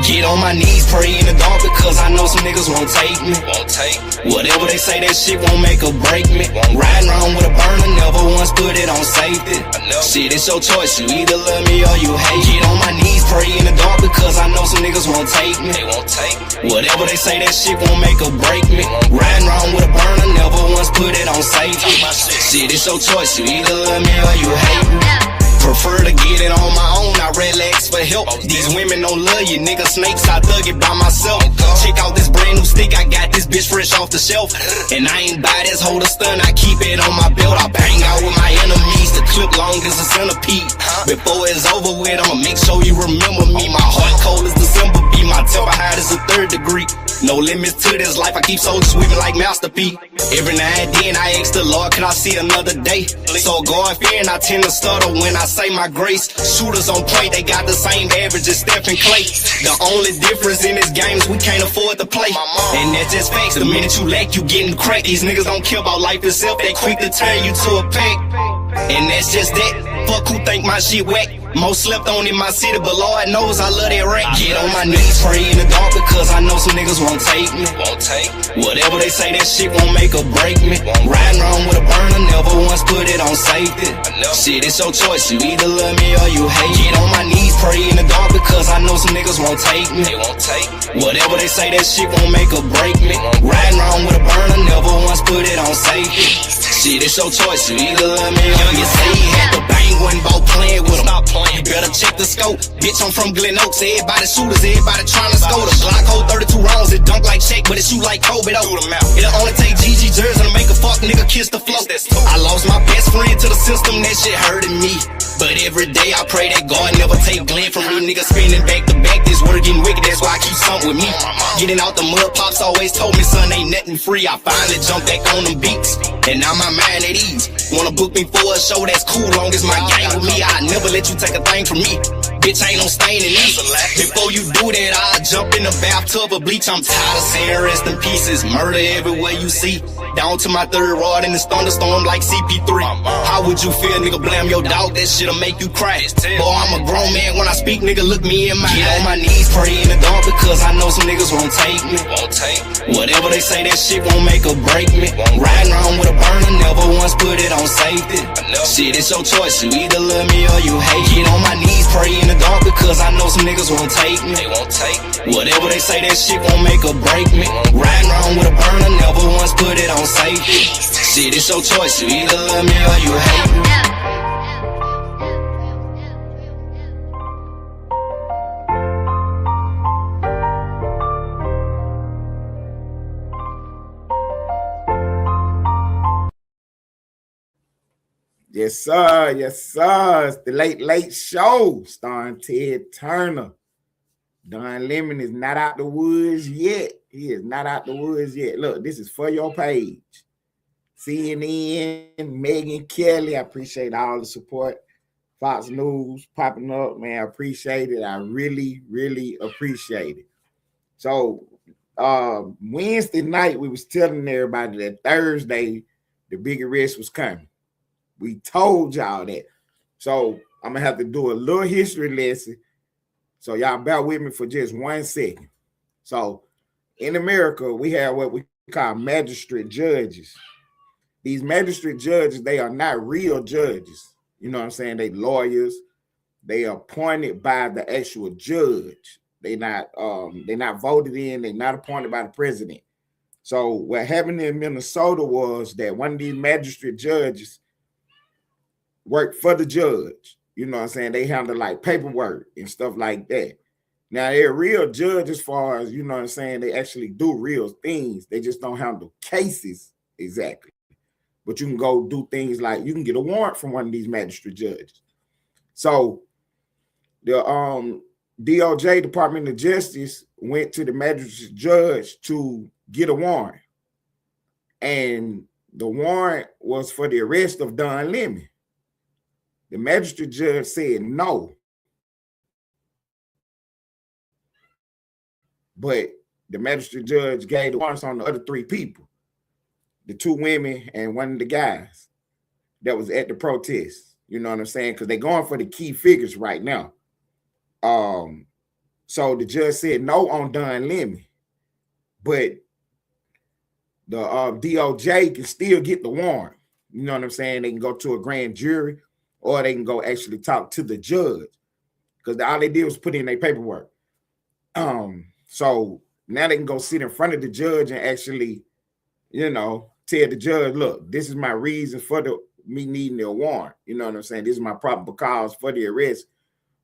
Get on my knees, pray in the dark, because I know some niggas won't take me. Whatever they say, that shit won't make or break me. Riding around with a burner, never once put it on safety. Shit, it's your choice, you either love me or you hate. Get on my knees, pray in the dark, because I know some niggas won't take me. Whatever they say, that shit won't make or break me. Riding around with a burner, never once put it on safety. Shit, it's your choice, you either love me or you hate me. Prefer to get it on my own, I relax for help. These women don't love you, nigga snakes, I dug it by myself. Check out this brand new stick, I got this bitch fresh off the shelf. And I ain't buy this holder stun, I keep it on my belt. I bang out with my enemies, the clip long as a centipede. Before it's over with, I'ma make sure you remember me. My heart cold as December be, my temper hot as a 3rd degree. No limits to this life, I keep soldiers sweeping like Master P. Every now and then I ask the Lord, can I see another day? So God fearing, I tend to stutter when I say my grace. Shooters on point, they got the same average as Stephen Clay. The only difference in this game is we can't afford to play. And that's just facts, the minute you lack, you getting cracked. These niggas don't care about life itself, they quick to turn you to a pack. And that's just that, fuck who think my shit whack. Most slept on in my city, but Lord knows I love that rap. Get on my knees, pray in the dark, because I know some niggas won't take me. Whatever they say, that shit won't make or break me. Riding around with a burner, never once put it on safety. Shit, it's your choice, you either love me or you hate. Get on my knees, pray in the dark, because I know some niggas won't take me. Whatever they say, that shit won't make or break me. Riding around with a burner, never once put it on safety. Shit, it's your choice, you either love me or you say you had to bang one ball playing with them. You better check the scope. Bitch, I'm from Glen Oaks. Everybody shooters, everybody trying to score. The Glock hold 32 rounds. It dunk like Shaq, but it shoot like Kobe though. It'll only take GG jersey to make a fuck nigga kiss the floor. I lost my best friend to the system. That shit hurting me. But every day I pray that God never take Glenn from me. Niggas spinning back to back. This word getting wicked. That's why I keep something with me. Getting out the mud, pops always told me, son, ain't nothing free. I finally jumped back on them beats, and now my mind at ease. Wanna book me for a show, that's cool, long as my gang with me. I never let you take a thing from me. Bitch, ain't no stain in these. Before you do that, I'll jump in the bathtub of bleach. I'm tired of saying rest in pieces. Murder everywhere you see. Down to my 3rd rod in this thunderstorm like CP3. How would you feel, nigga? Blame your dog, that shit'll make you cry. Boy, I'm a grown man, when I speak, nigga, look me in my eye. Get on my knees, pray in the dark, because I know some niggas won't take me. Whatever they say, that shit won't make or break me. Riding around with a burner, never once put it on safety. Shit, it's your choice, you either love me or you hate. Get on my knees, pray in the dark, because I know some niggas won't take me. Whatever they say, that shit won't make or break me. Riding around with a burner, never once put it on safety. Shit, it's your choice, you either love me or you hate me. Yes, sir. Yes, sir. It's the Late Show starring Ted Turner. Don Lemon is not out the woods yet. He is not out the woods yet. Look, this is for your page. CNN, Megyn Kelly, I appreciate all the support. Fox News popping up, man. I appreciate it. I really, really appreciate it. So Wednesday night, we was telling everybody that Thursday, the big arrest was coming. We told y'all that. So I'm going to have to do a little history lesson. So y'all bear with me for just 1 second. So in America, we have what we call magistrate judges. These magistrate judges, they are not real judges. You know what I'm saying? They lawyers. They are appointed by the actual judge. They're not voted in. They're not appointed by the president. So what happened in Minnesota was that one of these magistrate judges work for the judge. You know what I'm saying? They handle like paperwork and stuff like that. Now, they're real judge as far as, you know what I'm saying, they actually do real things. They just don't handle cases exactly. But you can go do things like you can get a warrant from one of these magistrate judges. So the DOJ, Department of Justice, went to the magistrate judge to get a warrant. And the warrant was for the arrest of Don Lemon. The magistrate judge said no. But the magistrate judge gave the warrants on the other 3 people, the 2 women and one of the guys that was at the protest. You know what I'm saying? Because they're going for the key figures right now. So the judge said no on Don Lemon, but the DOJ can still get the warrant. You know what I'm saying? They can go to a grand jury, or they can go actually talk to the judge, because all they did was put in their paperwork. So now they can go sit in front of the judge and actually, you know, tell the judge, look, this is my reason for me needing a warrant. You know what I'm saying? This is my probable cause for the arrest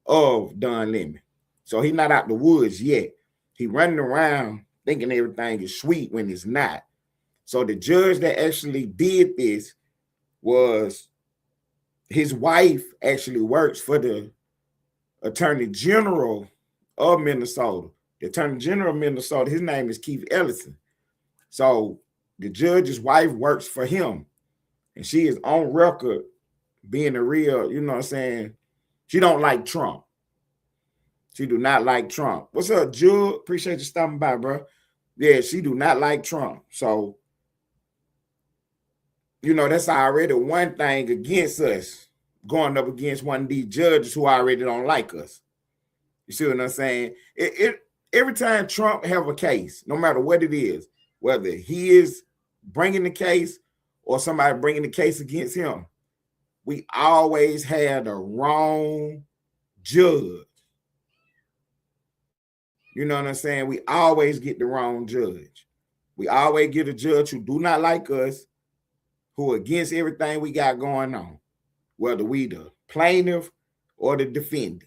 of Don Lemon. So he's not out the woods yet. He running around thinking everything is sweet when it's not. So the judge that actually did this was, his wife actually works for the Attorney General of Minnesota. The Attorney General of Minnesota, his name is Keith Ellison. So the judge's wife works for him, and she is on record being a real, you know what I'm saying, she don't like Trump. She do not like Trump. What's up, Jude? Appreciate you stopping by, bro. Yeah, she do not like Trump. So, you know, that's already one thing against us, going up against one of these judges who already don't like us. You see what I'm saying? Every time Trump have a case, no matter what it is, whether he is bringing the case or somebody bringing the case against him, we always had the wrong judge. You know what I'm saying? We always get the wrong judge. We always get a judge who do not like us, who against everything we got going on, whether we the plaintiff or the defendant.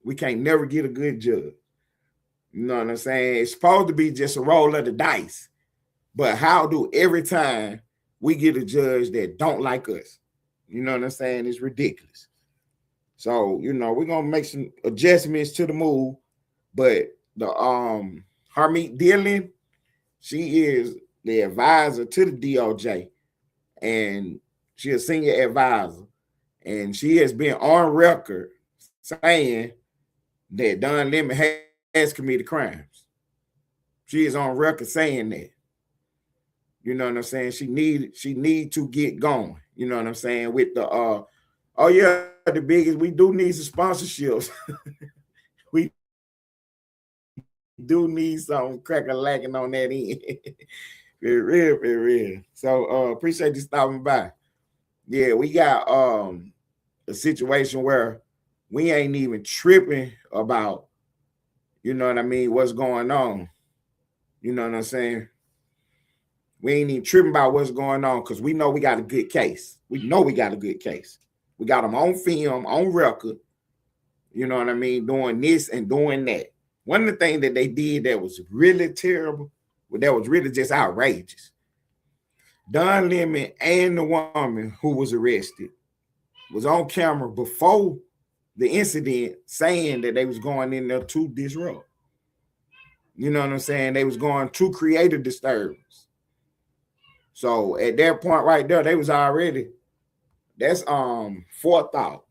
We can't never get a good judge. You know what I'm saying? It's supposed to be just a roll of the dice. But how do every time we get a judge that don't like us? You know what I'm saying? It's ridiculous. So, you know, we're going to make some adjustments to the move. But the Harmeet Dillon, she is the advisor to the DOJ. And she's a senior advisor. And she has been on record saying that Don Lemon has committed crimes. She is on record saying that. You know what I'm saying? She need to get going. You know what I'm saying? With the oh yeah, the biggest, we do need some sponsorships. We do need some crack-a-lacking on that end. Very real, very real. So appreciate you stopping by. Yeah, we got a situation where we ain't even tripping about, you know what I mean, what's going on. You know what I'm saying? We ain't even tripping about what's going on because we know we got a good case. We know we got a good case. We got them on film, on record, you know what I mean, doing this and doing that. One of the things that they did that was really terrible, that was really just outrageous. Don Lemon and the woman who was arrested was on camera before the incident saying that they was going in there to disrupt. You know what I'm saying? They was going to create a disturbance. So at that point right there, they was already, that's forethought.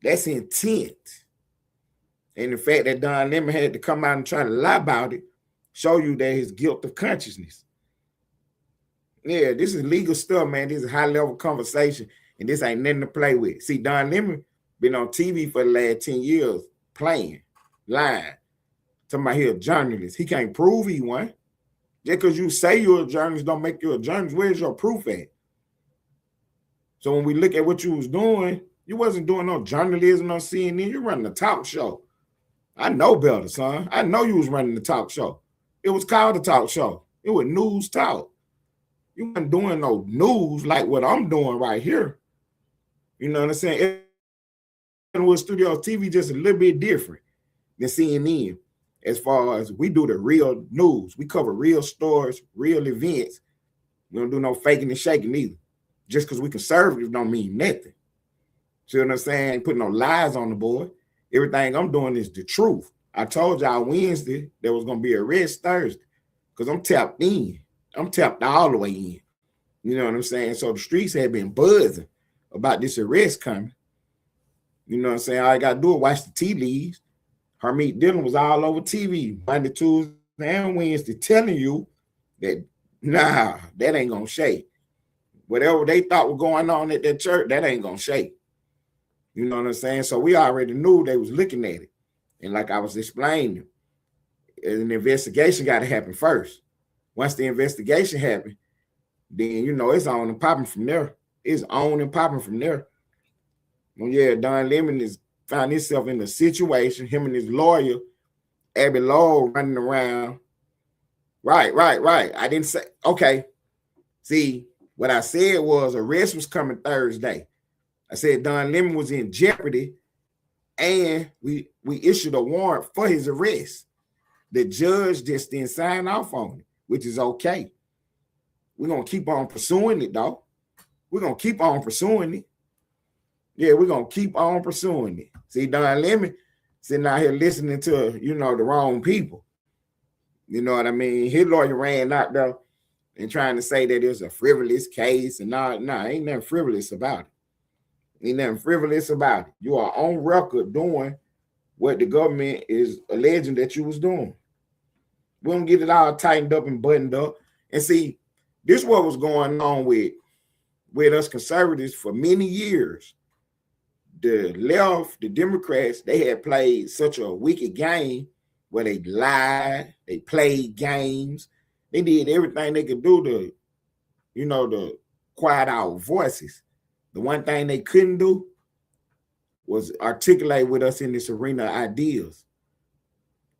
That's intent. And the fact that Don Lemon had to come out and try to lie about it, show you that his guilt of consciousness. Yeah, this is legal stuff, man. This is high-level conversation, and this ain't nothing to play with. See, Don Lemon been on TV for the last 10 years, playing, lying, talking about he a journalist. He can't prove he won. Just because you say you're a journalist don't make you a journalist. Where's your proof at? So when we look at what you was doing, you wasn't doing no journalism on CNN. You're running a talk show. I know better, son. I know you was running the talk show. It was called a talk show. It was news talk. You weren't doing no news like what I'm doing right here. You know what I'm saying? With Studio TV, just a little bit different than CNN. As far as we do the real news, we cover real stories, real events. We don't do no faking and shaking either. Just because we conservative don't mean nothing. See what I'm saying? Ain't putting no lies on the board. Everything I'm doing is the truth. I told y'all Wednesday there was going to be a arrest Thursday because I'm tapped in. I'm tapped all the way in. You know what I'm saying? So the streets have been buzzing about this arrest coming. You know what I'm saying? All I got to do is watch the tea leaves. Harmeet Dillon was all over TV Monday, Tuesday, and Wednesday telling you that, nah, that ain't going to shake. Whatever they thought was going on at that church, that ain't going to shake. You know what I'm saying? So we already knew they was looking at it. And like I was explaining, an investigation got to happen first. Once the investigation happened, then it's on and popping from there. It's on and popping from there. Well, yeah, Don Lemon is found himself in a situation, him and his lawyer, Abby Lowell, running around. Right. I didn't say, okay. See, what I said was arrest was coming Thursday. I said Don Lemon was in jeopardy, and we issued a warrant for his arrest. The judge just didn't sign off on it, which is okay. We're going to keep on pursuing it, though. We're going to keep on pursuing it. Yeah, we're going to keep on pursuing it. See, Don Lemon sitting out here listening to, the wrong people. You know what I mean? His lawyer ran out there and trying to say that it was a frivolous case. And ain't nothing frivolous about it. Ain't nothing frivolous about it. You are on record doing what the government is alleging that you was doing. We don't get it all tightened up and buttoned up. And see, this is what was going on with us conservatives for many years. The left, the Democrats, they had played such a wicked game where they lied, they played games, they did everything they could do to, to quiet our voices. The one thing they couldn't do was articulate with us in this arena of ideas.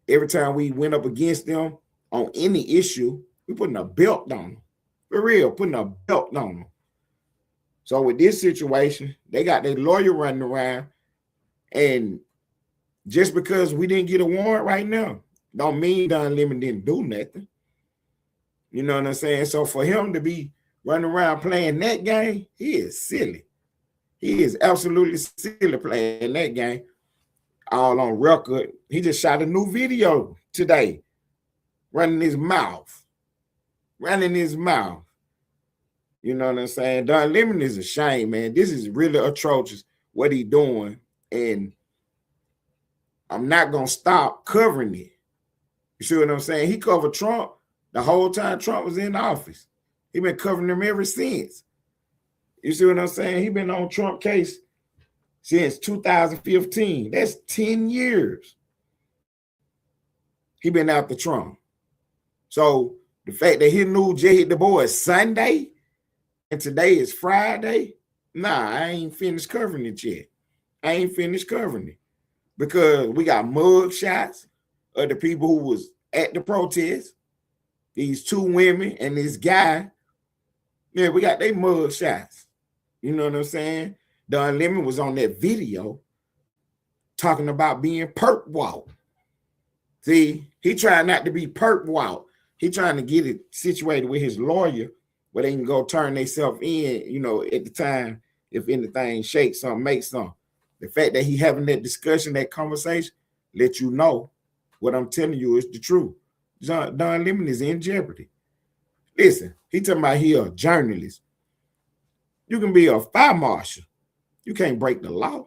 Every time we went up against them on any issue, we putting a belt on them. For real, putting a belt on them. So with this situation, they got their lawyer running around, and just because we didn't get a warrant right now, don't mean Don Lemon didn't do nothing. You know what I'm saying? So for him to be running around playing that game, he is silly. He is absolutely silly playing that game. All on record. He just shot a new video today, running his mouth. You know what I'm saying? Don Lemon is a shame, man. This is really atrocious what he doing, and I'm not going to stop covering it. You see what I'm saying? He covered Trump the whole time Trump was in office. He been covering him ever since. You see what I'm saying? He been on Trump case since 2015. That's 10 years. He been after Trump. So the fact that he knew Jay hit the boys Sunday and today is Friday, I ain't finished covering it yet. I ain't finished covering it because we got mug shots of the people who was at the protest. These two women and this guy. Yeah, we got their mug shots. You know what I'm saying? Don Lemon was on that video talking about being perp walk. See, he trying not to be perp walk. He trying to get it situated with his lawyer where they can go turn themselves in, at the time, if anything shakes something, makes something. The fact that he having that discussion, that conversation, let you know what I'm telling you is the truth. Don Lemon is in jeopardy. Listen, he talking about he a journalist. You can be a fire marshal. You can't break the law.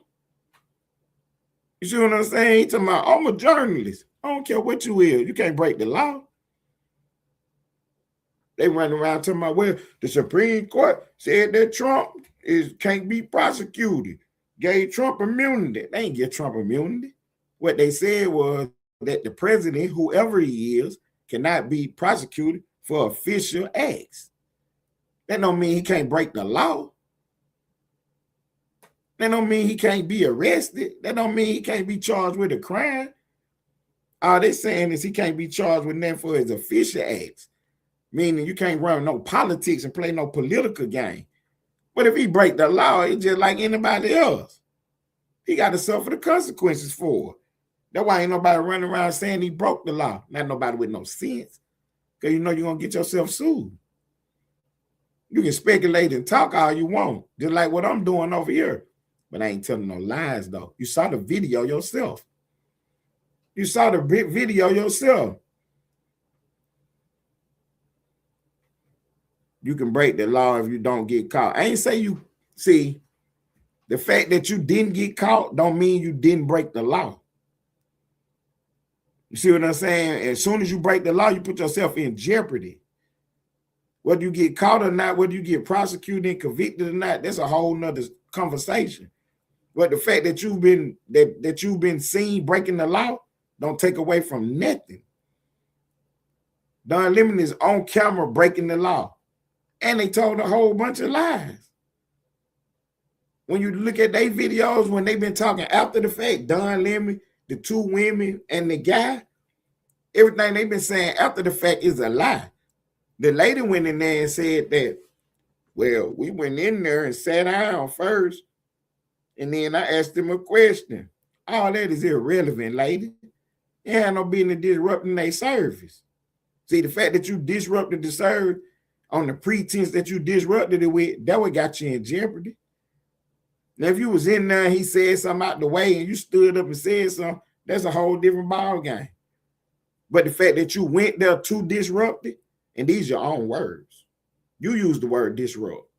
You see what I'm saying? He talking about, I'm a journalist. I don't care what you is. You can't break the law. They run around talking about, well, the Supreme Court said that Trump can't be prosecuted. Gave Trump immunity. They ain't give Trump immunity. What they said was that the president, whoever he is, cannot be prosecuted for official acts. That don't mean he can't break the law. That don't mean he can't be arrested. That don't mean he can't be charged with a crime. All they're saying is he can't be charged with nothing for his official acts. Meaning you can't run no politics and play no political game. But if he break the law, it's just like anybody else. He got to suffer the consequences for it. That's why ain't nobody running around saying he broke the law. Not nobody with no sense. Because you're going to get yourself sued. You can speculate and talk all you want, just like what I'm doing over here. But I ain't telling no lies, though. You saw the video yourself. You saw the video yourself. You can break the law if you don't get caught. I ain't say you, see, the fact that you didn't get caught don't mean you didn't break the law. You see what I'm saying? As soon as you break the law, you put yourself in jeopardy. Whether you get caught or not, whether you get prosecuted and convicted or not, that's a whole nother conversation. But the fact that you've been seen breaking the law, don't take away from nothing. Don Lemon is on camera breaking the law. And they told a whole bunch of lies. When you look at their videos, when they've been talking after the fact, Don Lemon, the two women, and the guy, everything they've been saying after the fact is a lie. The lady went in there and said that, well, we went in there and sat down first, and then I asked them a question. All that is irrelevant, lady. It had no business disrupting their service. See, the fact that you disrupted the service on the pretense that you disrupted it with, that would got you in jeopardy. Now, if you was in there and he said something out the way and you stood up and said something, that's a whole different ball game. But the fact that you went there to disrupt it, and these are your own words. You use the word disrupt.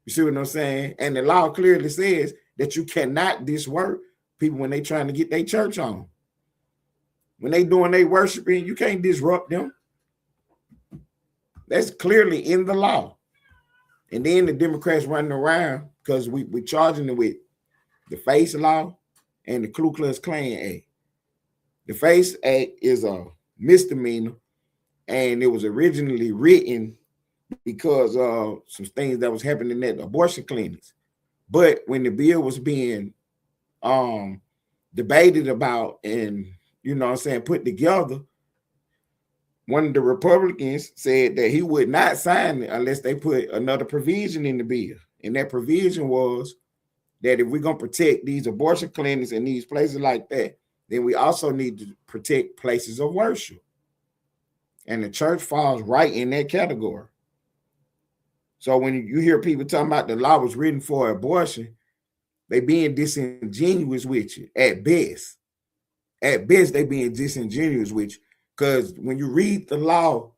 You see what I'm saying? And the law clearly says that you cannot disrupt people when they trying to get their church on. When they doing their worshiping, you can't disrupt them. That's clearly in the law. And then the Democrats running around because we charging them with the FACE law and the Ku Klux Klan Act. The FACE Act is a misdemeanor, and it was originally written because of some things that was happening at abortion clinics. But when the bill was being debated about and, you know what I'm saying, put together, one of the Republicans said that he would not sign it unless they put another provision in the bill. And that provision was that if we're going to protect these abortion clinics and these places like that, then we also need to protect places of worship. And the church falls right in that category. So when you hear people talking about the law was written for abortion, they being disingenuous with you at best. At best, they being disingenuous with you. Because when you read the law,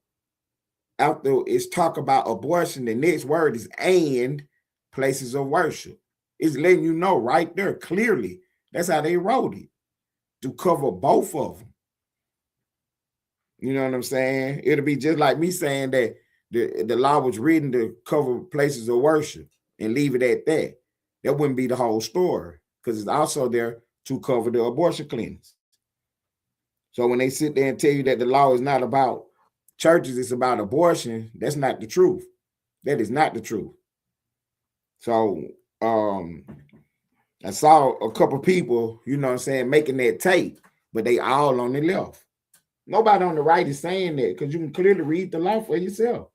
after it's talk about abortion, the next word is and places of worship. It's letting you know right there clearly. That's how they wrote it, to cover both of them. You know what I'm saying? It'll be just like me saying that the law was written to cover places of worship and leave it at that. That wouldn't be the whole story, because it's also there to cover the abortion clinics. So when they sit there and tell you that the law is not about churches, it's about abortion, that's not the truth. That is not the truth. So I saw a couple people, you know what I'm saying, making that tape, but they all on the left. Nobody on the right is saying that, because you can clearly read the law for yourself.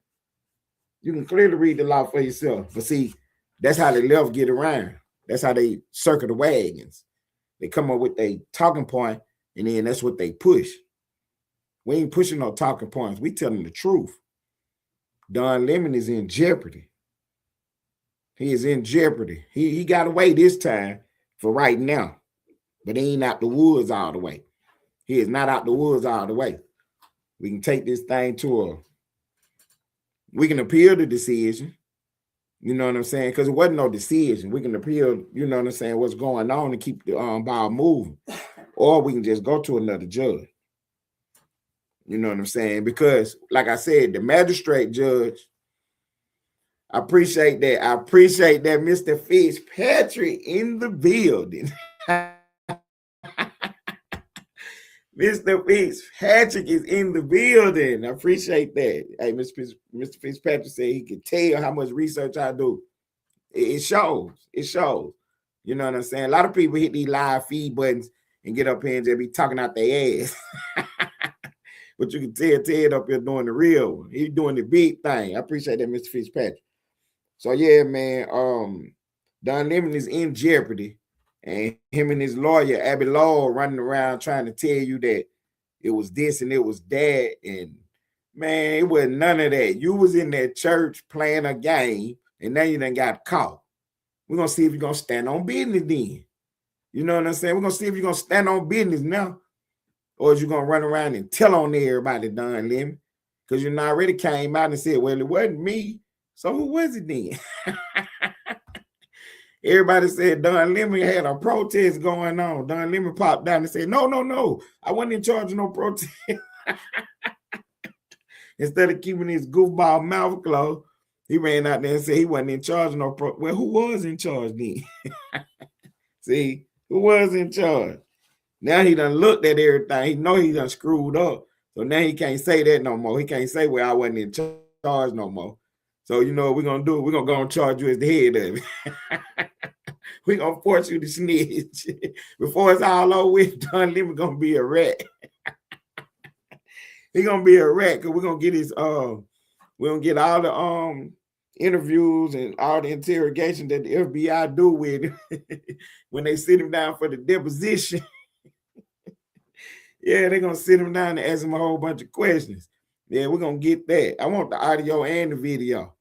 You can clearly read the law for yourself. But see, that's how the left get around. That's how they circle the wagons. They come up with a talking point, and then that's what they push. We ain't pushing no talking points. We telling the truth. Don Lemon is in jeopardy. He is in jeopardy. He got away this time for right now, but he ain't out the woods all the way. He is not out the woods all the way. We can take this thing we can appeal the decision. You know what I'm saying? Because it wasn't no decision. We can appeal, you know what I'm saying, what's going on and keep the ball moving. Or we can just go to another judge. You know what I'm saying? Because, like I said, the magistrate judge, I appreciate that. I appreciate that Mr. Fitzpatrick in the building. Mr. Fitzpatrick is in the building. I appreciate that. Hey, Mr. Fitzpatrick said he can tell how much research I do. It shows. It shows. You know what I'm saying? A lot of people hit these live feed buttons and get up here and just be talking out their ass. But you can tell Ted up here doing the real one. He's doing the big thing. I appreciate that, Mr. Fitzpatrick. So, yeah, man, Don Lemon is in jeopardy. And him and his lawyer, Abby Law, running around trying to tell you that it was this and it was that. And, man, it wasn't none of that. You was in that church playing a game, and now you done got caught. We're going to see if you're going to stand on business then. You know what I'm saying? We're going to see if you're going to stand on business now, or is you going to run around and tell on everybody, Don Lemon? Because you already came out and said, well, it wasn't me. So who was it then? Everybody said Don Lemon had a protest going on. Don Lemon popped down and said, no. I wasn't in charge of no protest. Instead of keeping his goofball mouth closed, he ran out there and said he wasn't in charge of no protest. Well, who was in charge then? See, who was in charge? Now he done looked at everything. He know he done screwed up. So now he can't say that no more. He can't say, well, I wasn't in charge no more. So you know what we're going to do? We're going to go and charge you as the head of it. We're going to force you to snitch. Before it's all over with, Don Lemon going to be a rat. He's going to be a rat because we're going to get his, we're going to get all the interviews and all the interrogation that the FBI do with him when they sit him down for the deposition. Yeah, they're going to sit him down and ask him a whole bunch of questions. Yeah, we're going to get that. I want the audio and the video.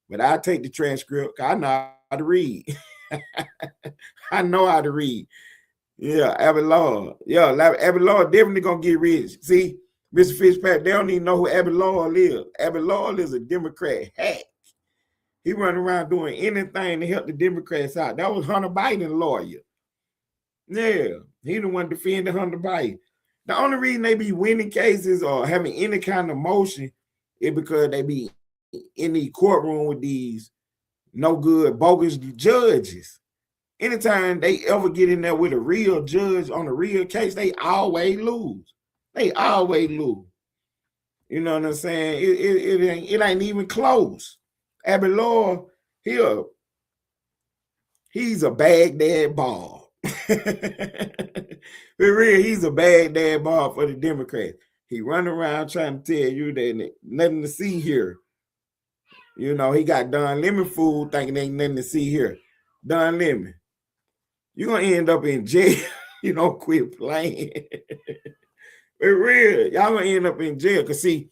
But I'll take the transcript because I know how to read. I know how to read. Yeah, Abbott Law. Yeah, Abbott Law definitely going to get rich. See, Mr. Fitzpatrick, they don't even know who Abbott Law is. Abbott Law is a Democrat hack. He running around doing anything to help the Democrats out. That was Hunter Biden's lawyer. Yeah, he the one defending Hunter Biden. The only reason they be winning cases or having any kind of motion is because they be in the courtroom with these no good, bogus judges. Anytime they ever get in there with a real judge on a real case, they always lose. They always lose. You know what I'm saying? It ain't even close. Abbott Law, he's a Baghdad ball. For real, he's a Baghdad ball for the Democrats. He run around trying to tell you that nothing to see here. You know, he got Don Lemon food thinking ain't nothing to see here. Don Lemon, you're going to end up in jail. You don't quit playing. For real, y'all going to end up in jail. Because, see,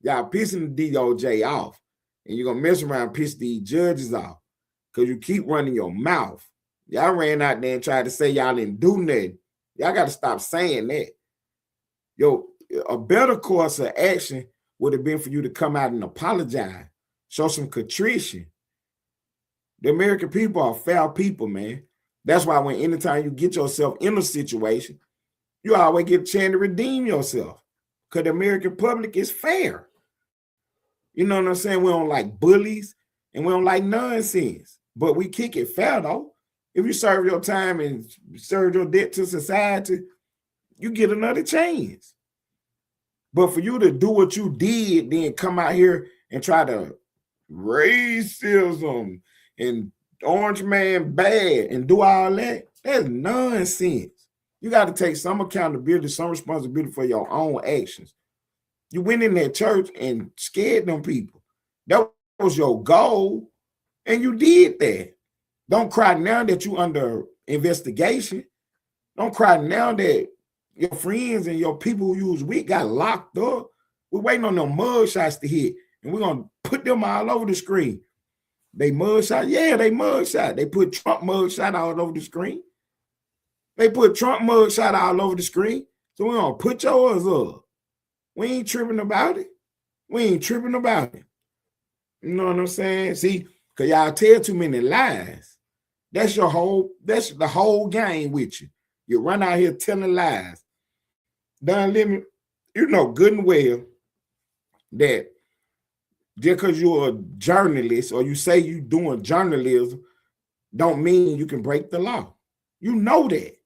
y'all pissing the DOJ off. And you're going to mess around and piss these judges off. Because you keep running your mouth. Y'all ran out there and tried to say y'all didn't do nothing. Y'all got to stop saying that. Yo, a better course of action would have been for you to come out and apologize. Show some contrition. The American people are foul people, man. That's why when anytime you get yourself in a situation, you always get a chance to redeem yourself. Because the American public is fair. You know what I'm saying? We don't like bullies and we don't like nonsense. But we kick it fair, though. If you serve your time and serve your debt to society, you get another chance. But for you to do what you did, then come out here and try to racism and orange man bad and do all that, that's nonsense. You got to take some accountability, some responsibility for your own actions. You went in that church and scared them people. That was your goal, and you did that. Don't cry now that you under investigation. Don't cry now that your friends and your people who you was with got locked up. We're waiting on them mugshots to hit, and we're going to put them all over the screen. They mugshot? Yeah, they mugshot. They put Trump mugshot all over the screen. They put Trump mugshot all over the screen. So we're going to put yours up. We ain't tripping about it. We ain't tripping about it. You know what I'm saying? See, because y'all tell too many lies. That's the whole game with you. You run out here telling lies. Don Lemon, you know good and well that just because you're a journalist or you say you're doing journalism don't mean you can break the law. You know that.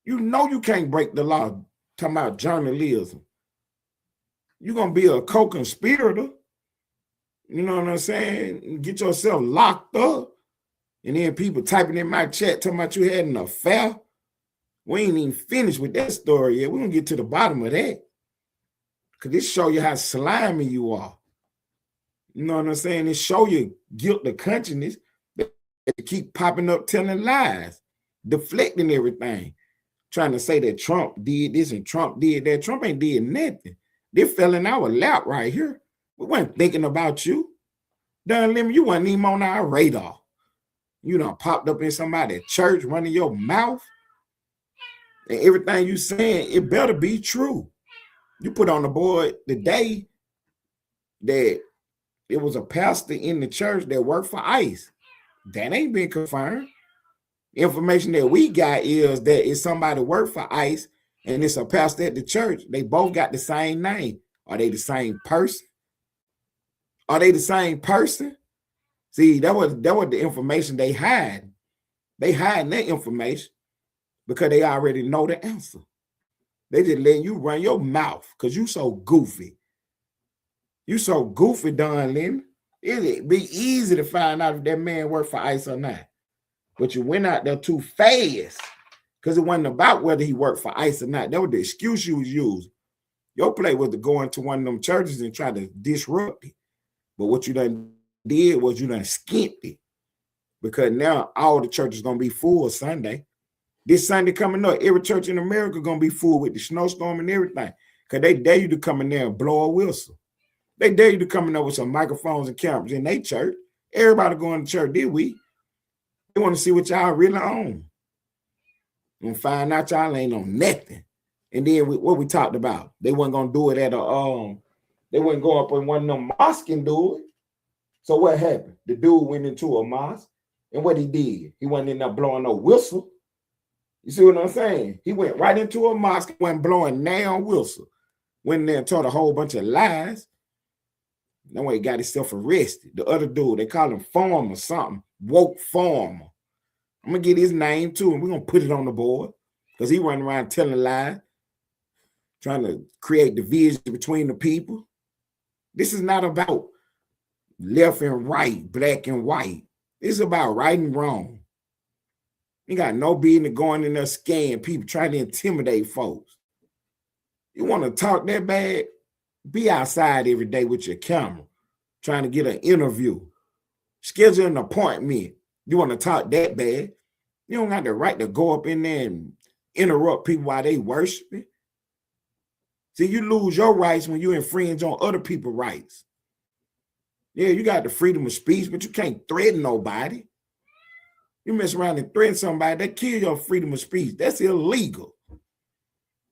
You know you can't break the law talking about journalism. You're going to be a co-conspirator. You know what I'm saying? Get yourself locked up. And then people typing in my chat talking about you had an affair. We ain't even finished with that story yet. We're going to get to the bottom of that. Because this show you how slimy you are. You know what I'm saying? It show you guilt, the consciousness that keep popping up telling lies, deflecting everything, trying to say that Trump did this and Trump did that. Trump ain't did nothing. They fell in our lap right here. We weren't thinking about you. Don Lemon, you wasn't even on our radar. You done popped up in somebody's church running your mouth. And everything you saying, it better be true. You put on the board the day that it was a pastor in the church that worked for ICE. That ain't been confirmed. Information that we got is that it's somebody worked for ICE and it's a pastor at the church. They both got the same name. Are they the same person? Are they the same person? See, that was the information they hide. They hide that information. because they already know the answer. They just letting you run your mouth because you so goofy. You so goofy, Don Lemon. It'd be easy to find out if that man worked for ICE or not. But you went out there too fast because it wasn't about whether he worked for ICE or not. That was the excuse you was using. Your play was to go into one of them churches and try to disrupt it. But what you done did was you done skimped it. Because now all the churches going to be full Sunday. This Sunday coming up, every church in America going to be full with the snowstorm and everything. Because they dare you to come in there and blow a whistle. They dare you to come in there with some microphones and cameras in their church. Everybody going to church this week. They want to see what y'all really on. And find out y'all ain't on nothing. And then what we talked about, they wasn't going to do it at a, they wouldn't go up in one of them mosques and do it. So what happened? The dude went into a mosque. And what he did, he wasn't in there blowing no whistle. You see what I'm saying? He went right into a mosque and went blowing damn whistle. Went in there and told a whole bunch of lies. That way he got himself arrested. The other dude, they call him Farmer something. Woke Farmer. I'm going to get his name too, and we're going to put it on the board because he running around telling lies, trying to create division between the people. This is not about left and right, black and white. It's about right and wrong. You got no business going in there scaring people, trying to intimidate folks. You want to talk that bad? Be outside every day with your camera, trying to get an interview. Schedule an appointment. You want to talk that bad? You don't have the right to go up in there and interrupt people while they worshiping. See, you lose your rights when you infringe on other people's rights. Yeah, you got the freedom of speech, but you can't threaten nobody. You mess around and threaten somebody, that kill your freedom of speech. That's illegal.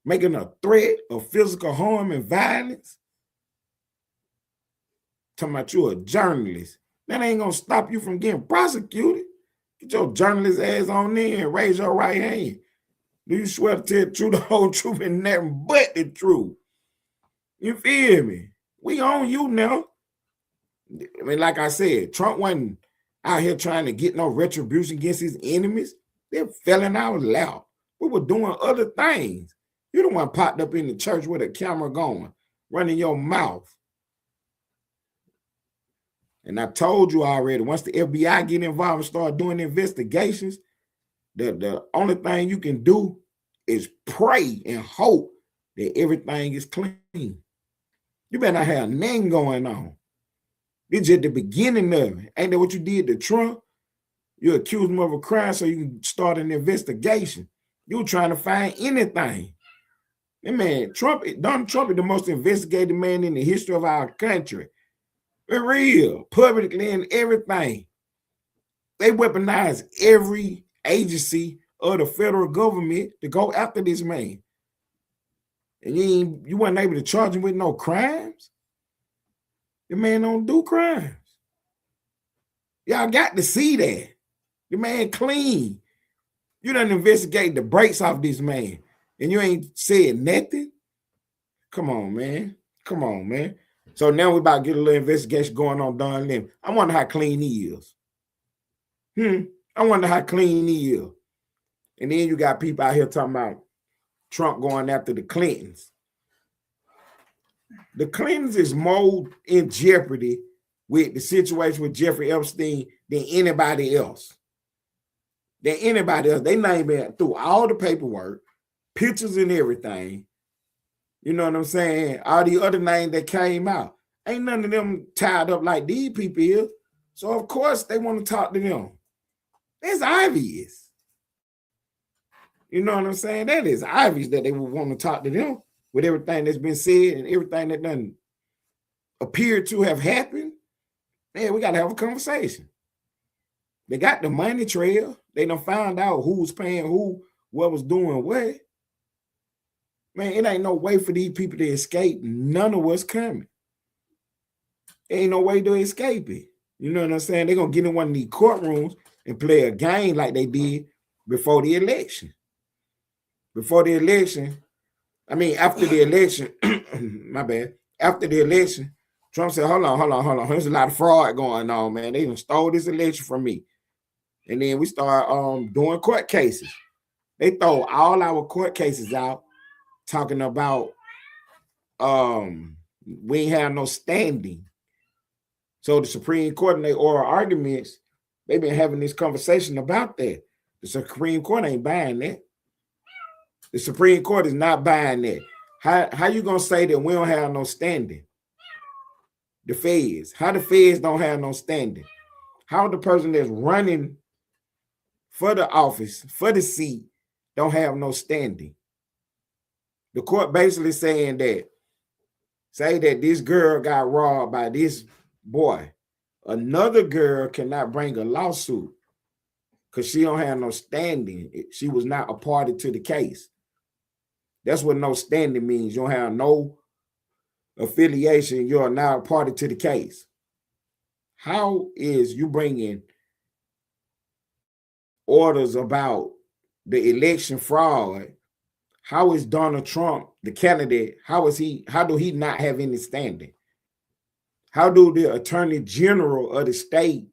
Making a threat of physical harm and violence. Talking about you a journalist. That ain't gonna stop you from getting prosecuted. Get your journalist ass on there and raise your right hand. Do you swear to tell the truth, the whole truth, and nothing but the truth? You feel me? We on you now. I mean, like I said, Trump wasn't out here trying to get no retribution against his enemies. They're felling out loud. We were doing other things. You the one popped up in the church with a camera going, running your mouth. And I told you already, once the FBI get involved and start doing investigations, the only thing you can do is pray and hope that everything is clean. You better not have nothing going on. It's just the beginning of it. Ain't that what you did to Trump? You accused him of a crime so you can start an investigation. You were trying to find anything. And man, Donald Trump is the most investigated man in the history of our country. For real, publicly and everything. They weaponize every agency of the federal government to go after this man. And you weren't able to charge him with no crimes? The man don't do crimes. Y'all got to see that. The man clean. You done investigated the brakes off this man, and you ain't said nothing? Come on, man. Come on, man. So now we about to get a little investigation going on Don Lemon. I wonder how clean he is. I wonder how clean he is. And then you got people out here talking about Trump going after the Clintons. The Clintons is more in jeopardy with the situation with Jeffrey Epstein than anybody else. They not even through all the paperwork, pictures and everything. You know what I'm saying? All the other names that came out. Ain't none of them tied up like these people is. So, of course, they want to talk to them. That's obvious. You know what I'm saying? That is obvious that they would want to talk to them with everything that's been said and everything that done appeared to have happened. Man, we got to have a conversation. They got the money trail. They done found out who was paying who, what was doing what. Man, it ain't no way for these people to escape none of what's coming. Ain't no way to escape it. You know what I'm saying? They're going to get in one of these courtrooms and play a game like they did before the election. After the election, my bad. After the election, Trump said, hold on. There's a lot of fraud going on, man. They done stole this election from me. And then we start doing court cases. They throw all our court cases out, talking about we ain't have no standing. So the Supreme Court in their oral arguments, they've been having this conversation about that. The Supreme Court ain't buying that. The Supreme Court is not buying that. How you gonna say that we don't have no standing? The feds. How the feds don't have no standing? How the person that's running for the office, for the seat, don't have no standing? The court basically saying that, say that this girl got robbed by this boy. Another girl cannot bring a lawsuit because she don't have no standing. She was not a party to the case. That's what no standing means. You don't have no affiliation. You are now a party to the case. How is you bringing orders about the election fraud? How is Donald Trump, the candidate, how do he not have any standing? How do the attorney general of the state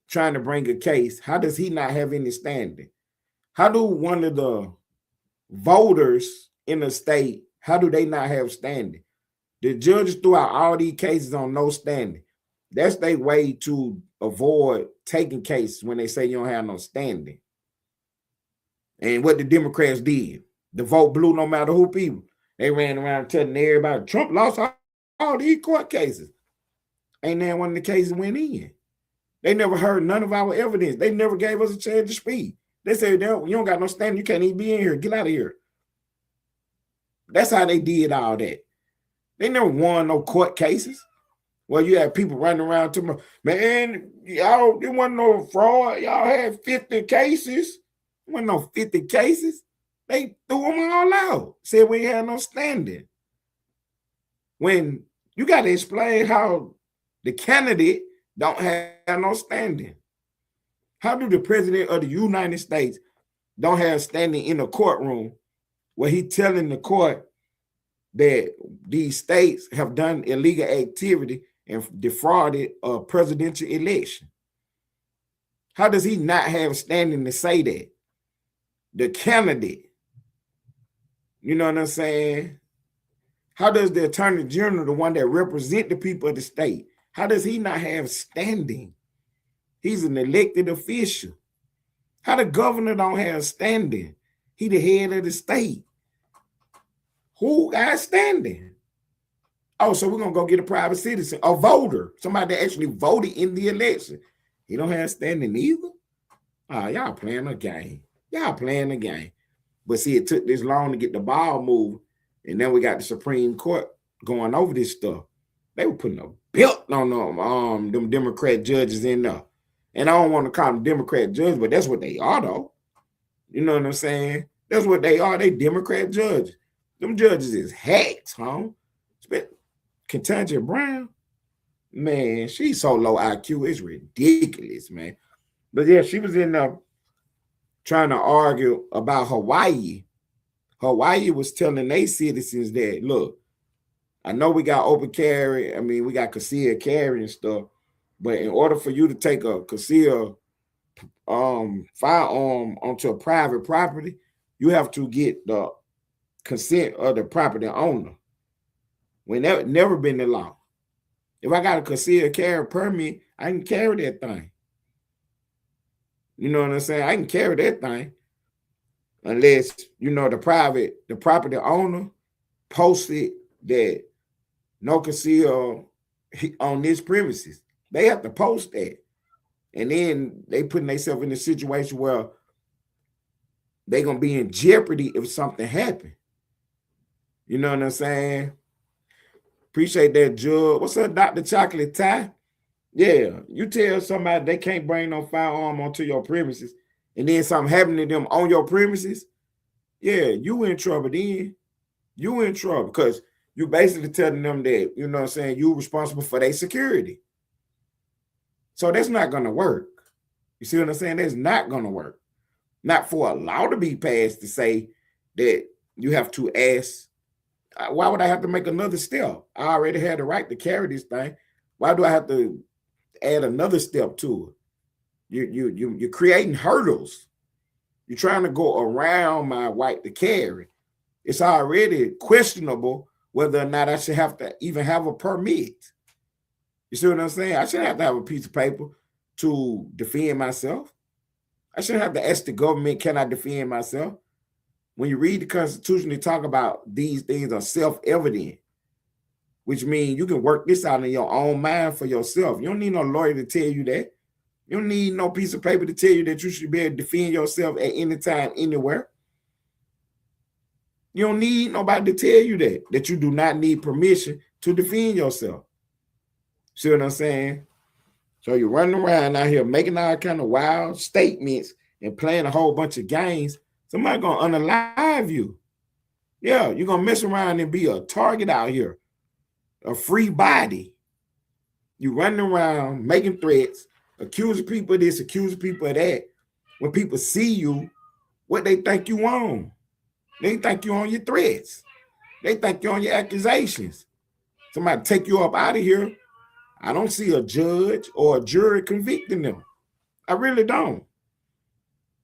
trying to bring a case, how does he not have any standing? How do one of the voters in the state, how do they not have standing? The judges threw out all these cases on no standing. That's their way to avoid taking cases when they say you don't have no standing. And what the Democrats did, the vote blew no matter who people. They ran around telling everybody Trump lost all these court cases. Ain't that one of the cases went in. They never heard none of our evidence. They never gave us a chance to speak. They said, you don't got no standing. You can't even be in here. Get out of here. That's how they did all that. They never won no court cases. Well, you have people running around to me, man, y'all, there wasn't no fraud. Y'all had 50 cases. There wasn't no 50 cases. They threw them all out. Said we had no standing. When you got to explain how the candidate don't have no standing. How do the president of the United States don't have standing in a courtroom where he telling the court that these states have done illegal activity and defrauded a presidential election? How does he not have standing to say that? The candidate. You know what I'm saying? How does the attorney general, the one that represent the people of the state, how does he not have standing? He's an elected official. How the governor don't have standing? He the head of the state. Who got standing? Oh, so we're going to go get a private citizen, a voter, somebody that actually voted in the election. He don't have standing either? Oh, y'all playing a game. Y'all playing a game. But see, it took this long to get the ball moved, and then we got the Supreme Court going over this stuff. They were putting a belt on them Democrat judges in there. And I don't want to call them Democrat judges, but that's what they are, though. You know what I'm saying? That's what they are. They Democrat judges. Them judges is hacks, huh? Ketanji Brown, man, she's so low IQ. It's ridiculous, man. But yeah, she was in there trying to argue about Hawaii. Hawaii was telling their citizens that, look, I know we got open carry. I mean, we got concealed carry and stuff. But in order for you to take a concealed firearm onto a private property, you have to get the consent of the property owner. When that never been the law. If I got a concealed carry permit, I can carry that thing. You know what I'm saying? I can carry that thing unless, you know, the property owner posted that no conceal on this premises. They have to post that. And then they putting themselves in a situation where they're going to be in jeopardy if something happened. You know what I'm saying? Appreciate that, Judge. What's up, Dr. Chocolate Tie? Yeah, you tell somebody they can't bring no firearm onto your premises and then something happened to them on your premises, yeah, you in trouble then. You in trouble because you basically telling them that, you know what I'm saying, you're responsible for their security. So that's not going to work. You see what I'm saying? That's not going to work. Not for a law to be passed to say that you have to ask. Why would I have to make another step? I already had the right to carry this thing. Why do I have to add another step to it? You're creating hurdles. You're trying to go around my right to carry. It's already questionable whether or not I should have to even have a permit. You see what I'm saying? I shouldn't have to have a piece of paper to defend myself. I shouldn't have to ask the government, can I defend myself? When you read the Constitution, they talk about these things are self-evident, which means you can work this out in your own mind for yourself. You don't need no lawyer to tell you that. You don't need no piece of paper to tell you that you should be able to defend yourself at any time, anywhere. You don't need nobody to tell you that you do not need permission to defend yourself. See what I'm saying? So you're running around out here making all kind of wild statements and playing a whole bunch of games. Somebody gonna unalive you. Yeah, you're gonna mess around and be a target out here, a free body. You running around making threats, accusing people of this, accusing people of that. When people see you, what they think you on? They think you on your threats. They think you on your accusations. Somebody take you up out of here. I don't see a judge or a jury convicting them. I really don't.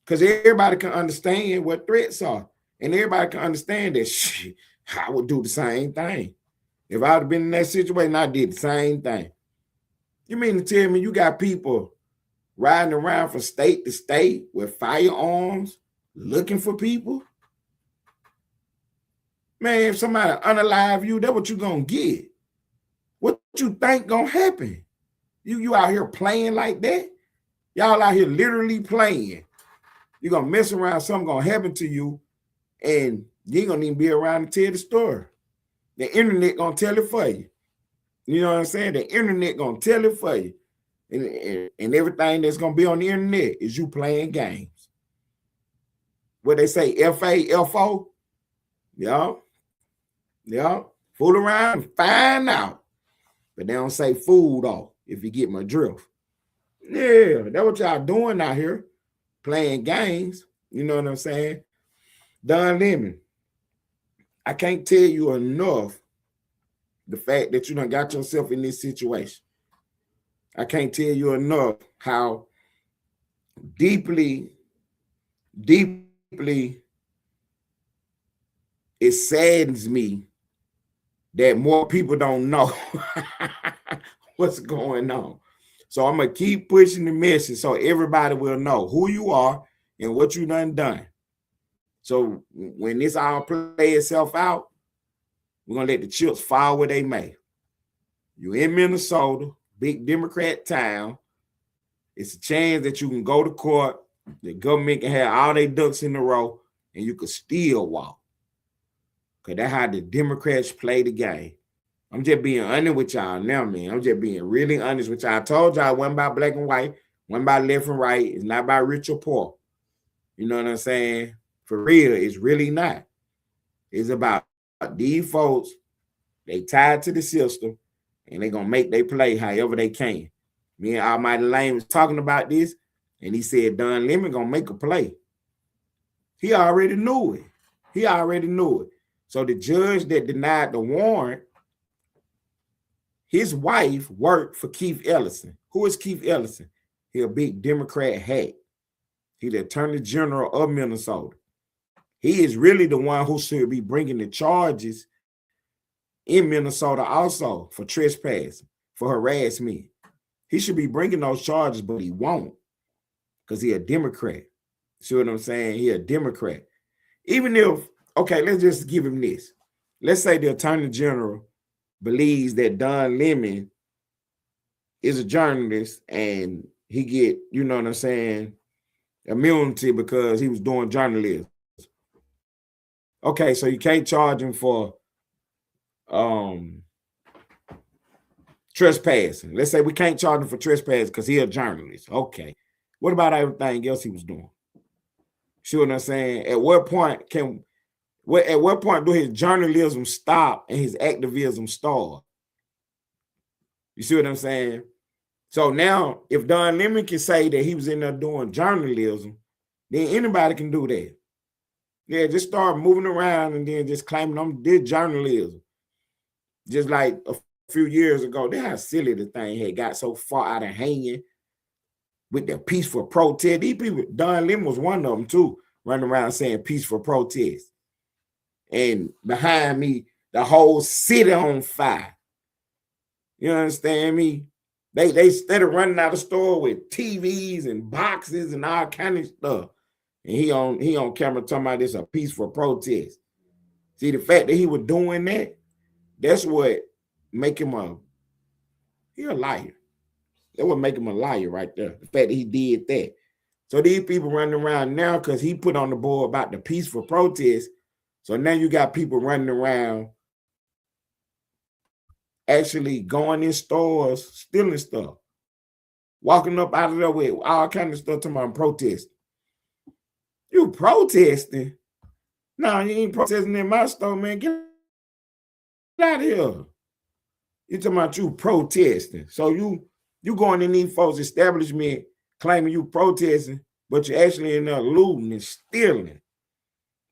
Because everybody can understand what threats are. And everybody can understand that shit, I would do the same thing. If I would have been in that situation, I did the same thing. You mean to tell me you got people riding around from state to state with firearms looking for people? Man, if somebody unalive you, that's what you gonna get. What you think gonna happen? You out here playing like that? Y'all out here literally playing. You're gonna mess around, something gonna happen to you, and you ain't gonna even be around to tell the story. The internet gonna tell it for you. You know what I'm saying? The internet gonna tell it for you. And everything that's gonna be on the internet is you playing games. What they say, FAFO? Yeah. Fool around and find out. But they don't say fool though, if you get my drift. Yeah, that's what y'all doing out here. Playing games. You know what I'm saying? Don Lemon, I can't tell you enough the fact that you done got yourself in this situation. I can't tell you enough how deeply it saddens me that more people don't know what's going on. So I'm going to keep pushing the message so everybody will know who you are and what you done. So when this all play itself out, we're going to let the chips fall where they may. You're in Minnesota, big Democrat town. It's a chance that you can go to court. The government can have all their ducks in a row and you could still walk. Because that's how the Democrats play the game. I'm just being honest with y'all now, man. I'm just being really honest with y'all. I told y'all it wasn't about black and white, wasn't about left and right. It's not about rich or poor. You know what I'm saying? For real, it's really not. It's about these folks, they tied to the system, and they're going to make they play however they can. Me and Almighty Lane was talking about this, and he said Don Lemon going to make a play. He already knew it. So the judge that denied the warrant, his wife worked for Keith Ellison. Who is Keith Ellison? He's a big Democrat hack. He's the Attorney General of Minnesota. He is really the one who should be bringing the charges in Minnesota also for trespassing, for harassment. He should be bringing those charges, but he won't because he's a Democrat. See what I'm saying? He's a Democrat. Even if, okay, let's just give him this. Let's say the Attorney General believes that Don Lemon is a journalist and he get, you know what I'm saying, immunity because he was doing journalism. Okay, so you can't charge him for trespassing. Let's say we can't charge him for trespassing because he's a journalist. Okay. What about everything else he was doing? See what I'm saying? At what point do his journalism stop and his activism start? You see what I'm saying? So now, if Don Lemon can say that he was in there doing journalism, then anybody can do that. Yeah, just start moving around and then just claiming I'm did journalism. Just like a few years ago, that's how silly the thing had got so far out of hanging with the peaceful protest. These people, Don Lemon was one of them too. running around saying peaceful protest. And behind me, the whole city on fire. You understand me? They started running out of the store with TVs and boxes and all kind of stuff. And he on camera talking about this a peaceful protest. See, the fact that he was doing that, that's what make him a liar. That would make him a liar right there. The fact that he did that. So these people running around now because he put on the board about the peaceful protest. So now you got people running around actually going in stores, stealing stuff, walking up out of there with all kind of stuff, talking about protesting. You protesting? No, you ain't protesting in my store, man. Get out of here. You talking about you protesting. So you going in these folks' establishment claiming you protesting, but you actually in there looting and stealing.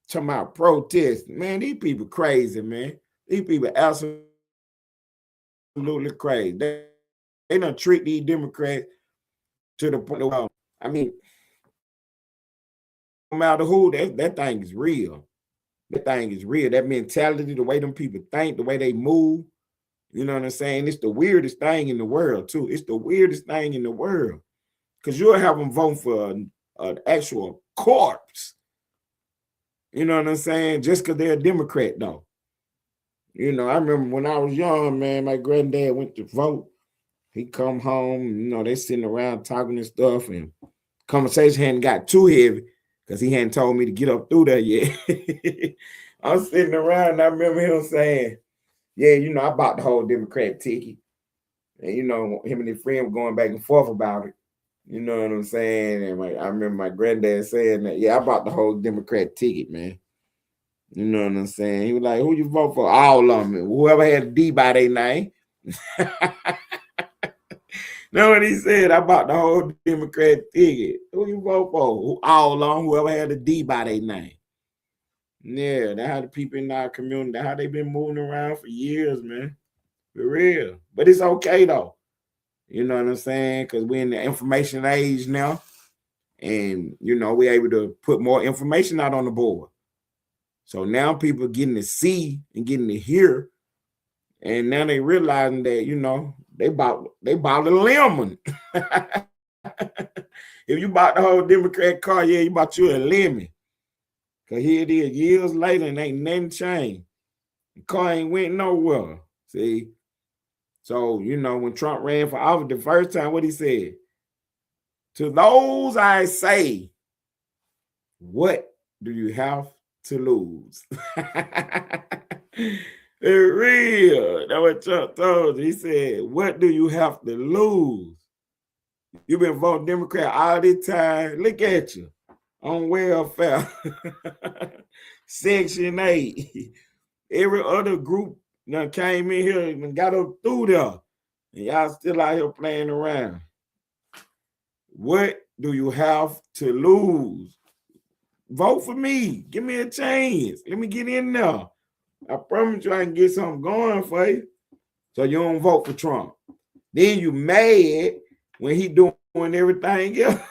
Talking about protesting. Man, these people crazy, man. These people absolutely crazy. They don't treat these Democrats to the point of, I mean, no matter who, that thing is real. That thing is real. That mentality, the way them people think, the way they move, you know what I'm saying? It's the weirdest thing in the world, too. It's the weirdest thing in the world. Because you'll have them vote for an actual corpse. You know what I'm saying? Just because they're a Democrat, though. You know, I remember when I was young, man, my granddad went to vote. He come home, you know, they sitting around talking and stuff, and conversation hadn't got too heavy because he hadn't told me to get up through there yet. I was sitting around, and I remember him saying, yeah, you know, I bought the whole Democrat ticket. And, you know, him and his friend were going back and forth about it. You know what I'm saying? And I remember my granddad saying that, yeah, I bought the whole Democrat ticket, man. You know what I'm saying? He was like, who you vote for? All of them. Whoever had a D by their name. Know what he said? I bought the whole Democrat ticket. Who you vote for? All of them, whoever had a D by their name. Yeah, that's how the people in our community, that's how they've been moving around for years, man. For real. But it's okay, though. You know what I'm saying? Because we're in the information age now. And, you know, we're able to put more information out on the board. So now people are getting to see and getting to hear. And now they realizing that, you know, they bought a lemon. If you bought the whole Democrat car, yeah, you bought you a lemon. Because here it is years later and ain't nothing changed. The car ain't went nowhere. See? So, you know, when Trump ran for office the first time, what he said? To those I say, what do you have to lose? It's real. That's what Trump told you. He said, what do you have to lose? You've been voting Democrat all this time. Look at you on welfare. Section 8. Every other group came in here and got up through there. And y'all still out here playing around. What do you have to lose? Vote for me. Give me a chance. Let me get in there. I promise you I can get something going for you. So you don't vote for Trump. Then you mad when he doing everything else.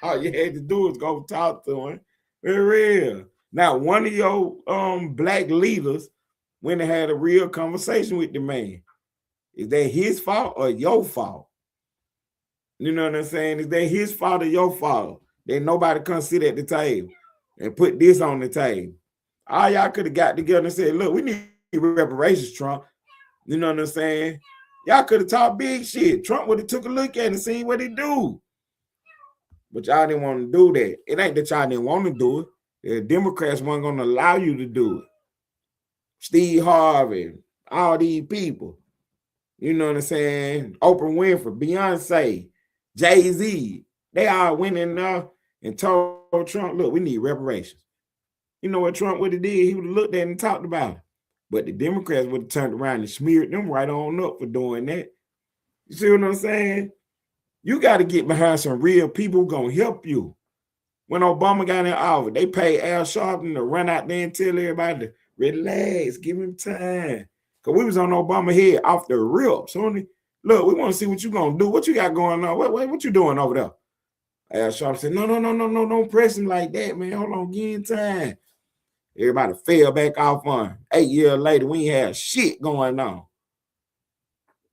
All you had to do is go talk to him. For real. Now, one of your black leaders went and had a real conversation with the man. Is that his fault or your fault? You know what I'm saying? Is that his fault or your fault? That nobody come sit at the table and put this on the table. All y'all could have got together and said, look, we need reparations, Trump. You know what I'm saying? Y'all could have talked big shit. Trump would have took a look at it and seen what he do. But y'all didn't want to do that. It ain't that y'all didn't want to do it. The Democrats weren't going to allow you to do it. Steve Harvey, all these people. You know what I'm saying? Oprah Winfrey, Beyonce, Jay-Z. They all went in there and told Trump, look, we need reparations. You know what Trump would have did? He would have looked at it and talked about it. But the Democrats would have turned around and smeared them right on up for doing that. You see what I'm saying? You got to get behind some real people who going to help you. When Obama got in office, they paid Al Sharpton to run out there and tell everybody to relax, give him time. Because we was on Obama head off the rip. So look, we want to see what you going to do. What you got going on? What you doing over there? Al Sharpton said, no, don't press him like that, man. Hold on, give him time. Everybody fell back off on him. 8 years later, we ain't had shit going on.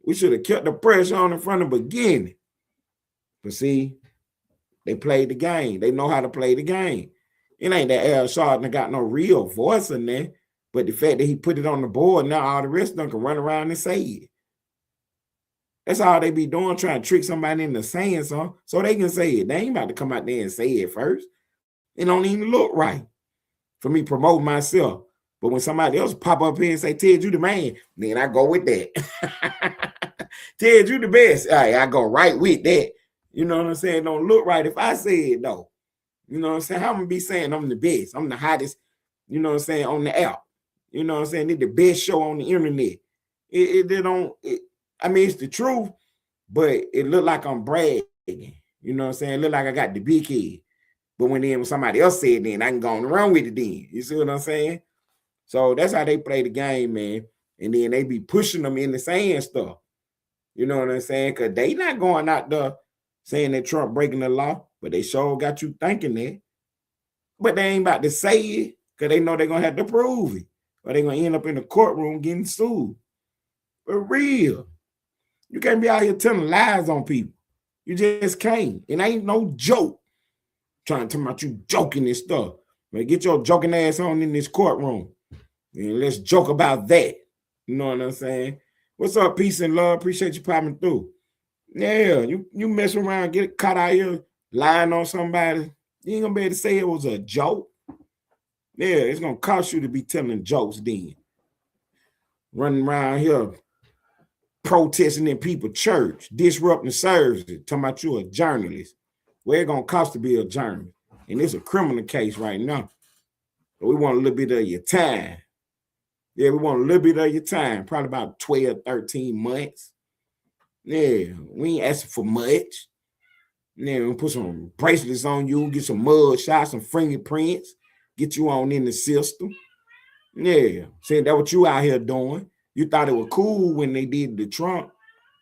We should have kept the pressure on in front of the beginning. But see, they played the game. They know how to play the game. It ain't that Al Sharpton got no real voice in there, but the fact that he put it on the board, now all the rest of them can run around and say it. That's all they be doing, trying to trick somebody into saying something so they can say it. They ain't about to come out there and say it first. It don't even look right for me promote myself. But when somebody else pop up here and say, Ted, you the man, then I go with that. Ted, you the best. All right, I go right with that. You know what I'm saying? Don't look right if I say it, though. You know what I'm saying? How I'm going to be saying I'm the best. I'm the hottest, you know what I'm saying, on the app. You know what I'm saying? It's the best show on the internet. I mean, it's the truth, but it look like I'm bragging. You know what I'm saying? It look like I got the big head. But when somebody else said then, I can go on the run with it then. You see what I'm saying? So that's how they play the game, man. And then they be pushing them in the saying stuff. You know what I'm saying? Because they not going out there saying that Trump breaking the law, but they sure got you thinking that. But they ain't about to say it because they know they're going to have to prove it. Or they're going to end up in the courtroom getting sued. For real. You can't be out here telling lies on people. You just can't. It ain't no joke. Trying to talk about you joking and stuff. But get your joking ass on in this courtroom. And let's joke about that. You know what I'm saying? What's up, peace and love? Appreciate you popping through. Yeah, you mess around, get caught out here lying on somebody. You ain't gonna be able to say it was a joke. Yeah, it's gonna cost you to be telling jokes then. Running around here protesting in people's church, disrupting services, talking about you a journalist. Well, it's gonna cost to be a journalist. And it's a criminal case right now. But we want a little bit of your time. Yeah, we want a little bit of your time, probably about 12, 13 months. Yeah, we ain't asking for much. Yeah, we'll put some bracelets on you, get some mud shots, some fingerprints, get you on in the system. Yeah, saying that what you out here doing. You thought it was cool when they did the Trump.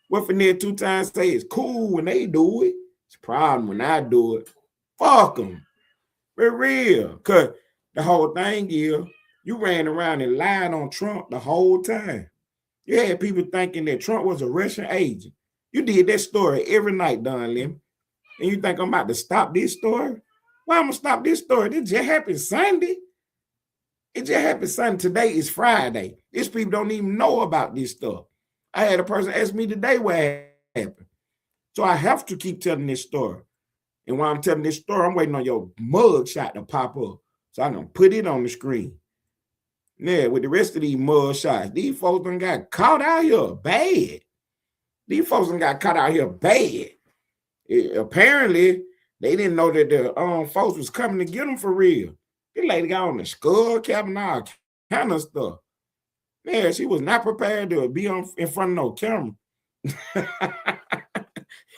What for there 2 times say it's cool when they do it. It's a problem when I do it. Fuck them. For real. Because the whole thing is, you ran around and lied on Trump the whole time. You had people thinking that Trump was a Russian agent. You did that story every night, Don Lim. And you think I'm about to stop this story? Why I'm going to stop this story? This just happened Sunday. It just happened Sunday. Today is Friday. These people don't even know about this stuff. I had a person ask me today what happened. So I have to keep telling this story. And while I'm telling this story, I'm waiting on your mug shot to pop up. So I'm going to put it on the screen. Yeah, with the rest of these mug shots, these folks done got caught out here bad. These folks done got caught out here bad. Apparently, they didn't know that the folks was coming to get them for real. This lady got on the skull cap and all kind of stuff. Man, she was not prepared to be in front of no camera.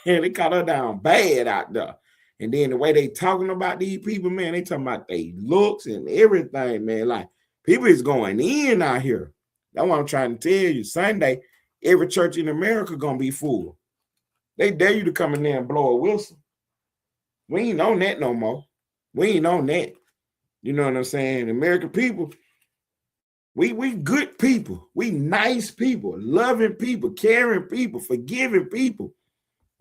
And they caught her down bad out there. And then the way they talking about these people, man, they talking about their looks and everything, man. Like, people is going in out here. That's what I'm trying to tell you. Sunday, every church in America gonna be full. They dare you to come in there and blow a whistle. We ain't on that no more. We ain't on that. You know what I'm saying? American people, we good people. We nice people, loving people, caring people, forgiving people.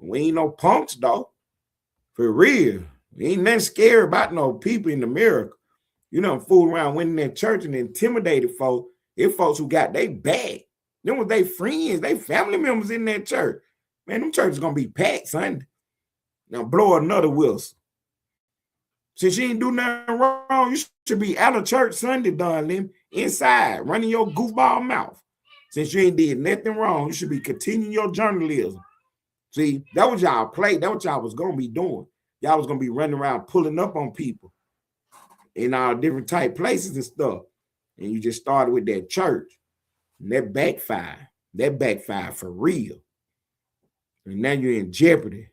We ain't no punks, though. For real. We ain't nothing scary about no people in America. You know, fool around, went in that church and intimidated folks. If folks who got they back. Them was they friends, they family members in that church. Man, them churches gonna be packed Sunday. Now blow another whistle. Since you ain't do nothing wrong, you should be out of church Sunday, Don Lim, inside, running your goofball mouth. Since you ain't did nothing wrong, you should be continuing your journalism. See, that was y'all play. That what y'all was gonna be doing. Y'all was gonna be running around pulling up on people in all different type places and stuff. And you just started with that church. And that backfired. That backfired for real. And now you're in jeopardy.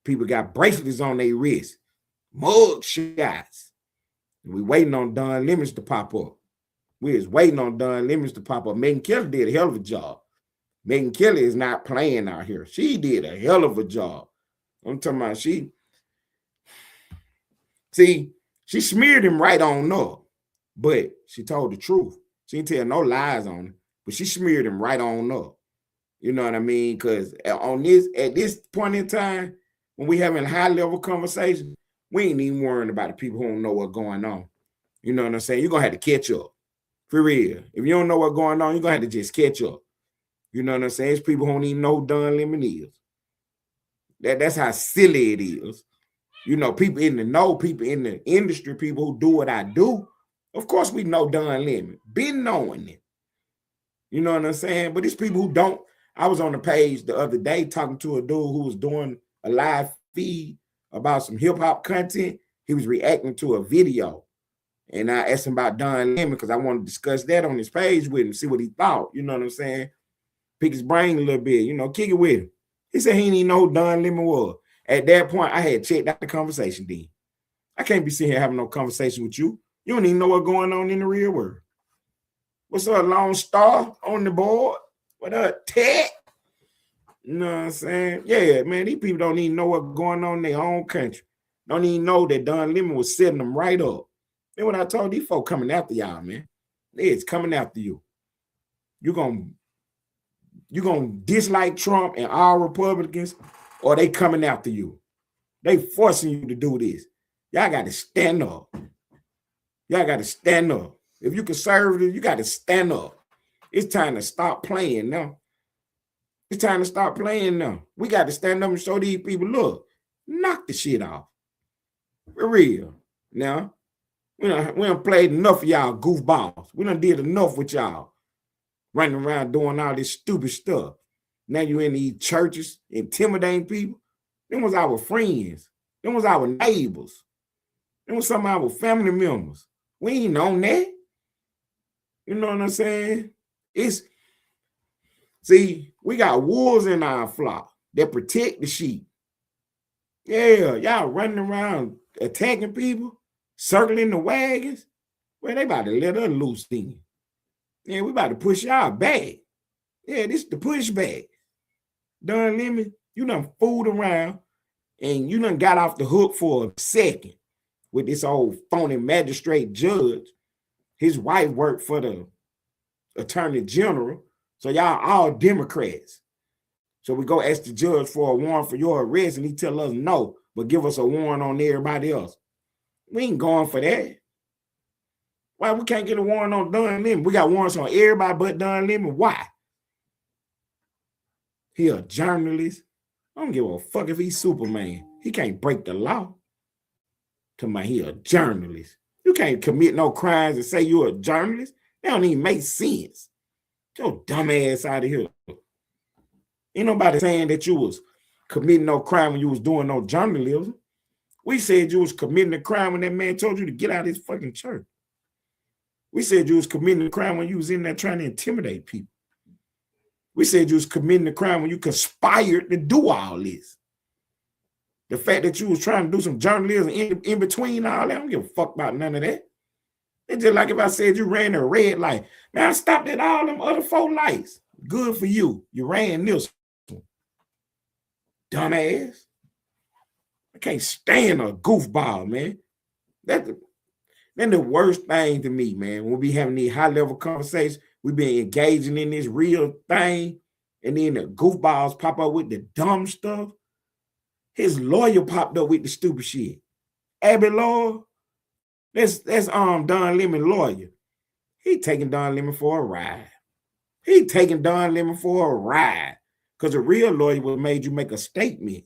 People got bracelets on their wrists. Mug shots. And we waiting on Don Lemons to pop up. We was waiting on Don Lemons to pop up. Megyn Kelly did a hell of a job. Megyn Kelly is not playing out here. She did a hell of a job. I'm talking about she See, she smeared him right on up, but she told the truth. She didn't tell no lies on him, but she smeared him right on up. You know what I mean? Because at this point in time, when we having high level conversation, we ain't even worrying about the people who don't know what's going on. You know what I'm saying? You're gonna have to catch up. For real. If you don't know what's going on, you're gonna have to just catch up. You know what I'm saying? It's people who don't even know who Don Lemon is. That's how silly it is. You know, people in the know, people in the industry, people who do what I do. Of course, we know Don Lemon. Been knowing it. You know what I'm saying? But it's people who don't. I was on the page the other day talking to a dude who was doing a live feed about some hip-hop content. He was reacting to a video. And I asked him about Don Lemon because I wanted to discuss that on his page with him, see what he thought. You know what I'm saying? Pick his brain a little bit, you know, kick it with him. He said he didn't even know who Don Lemon was. At that point, I had checked out the conversation then. I can't be sitting here having no conversation with you. You don't even know what's going on in the real world. What's up, Lone Star on the board? What up, Ted? You know what I'm saying? Yeah, man, these people don't even know what's going on in their own country. Don't even know that Don Lemon was setting them right up. And when I told these folk coming after y'all, man, it's coming after you. You're gonna dislike Trump and all Republicans, or they coming after you. They forcing you to do this. Y'all got to stand up. Y'all got to stand up. If you conservative, you got to stand up. It's time to stop playing now. It's time to stop playing now. We got to stand up and show these people, look, knock the shit off. For real. Now, we done played enough of y'all goofballs. We done did enough with y'all. Running around doing all this stupid stuff. Now you in these churches intimidating people. Them was our friends. Them was our neighbors. Them was some of our family members. We ain't on that. You know what I'm saying? See, we got wolves in our flock that protect the sheep. Yeah, y'all running around attacking people, circling the wagons. Well, they about to let us loose then. Yeah, we about to push y'all back. Yeah, this is the pushback. Don Lemon, you done fooled around and you done got off the hook for a second with this old phony magistrate judge. His wife worked for the attorney general. So y'all all Democrats. So we go ask the judge for a warrant for your arrest and he tell us no, but give us a warrant on everybody else. We ain't going for that. Why we can't get a warrant on Don Lemon? We got warrants on everybody but Don Lemon. Why? He a journalist. I don't give a fuck if he's Superman. He can't break the law. To my, he a journalist. You can't commit no crimes and say you're a journalist. That don't even make sense. Get your dumb ass out of here. Ain't nobody saying that you was committing no crime when you was doing no journalism. We said you was committing a crime when that man told you to get out of his fucking church. We said you was committing a crime when you was in there trying to intimidate people. We said you was committing a crime when you conspired to do all this. The fact that you was trying to do some journalism in between all that, I don't give a fuck about none of that. It's just like if I said you ran a red light. Man, I stopped at all them other 4 lights. Good for you. You ran this one. Dumbass. I can't stand a goofball, man. That's the worst thing to me, man. When we having these high-level conversations, we been engaging in this real thing, and then the goofballs pop up with the dumb stuff. His lawyer popped up with the stupid shit. Abby Law, that's Don Lemon lawyer. He taking Don Lemon for a ride. He taking Don Lemon for a ride. Because a real lawyer would have made you make a statement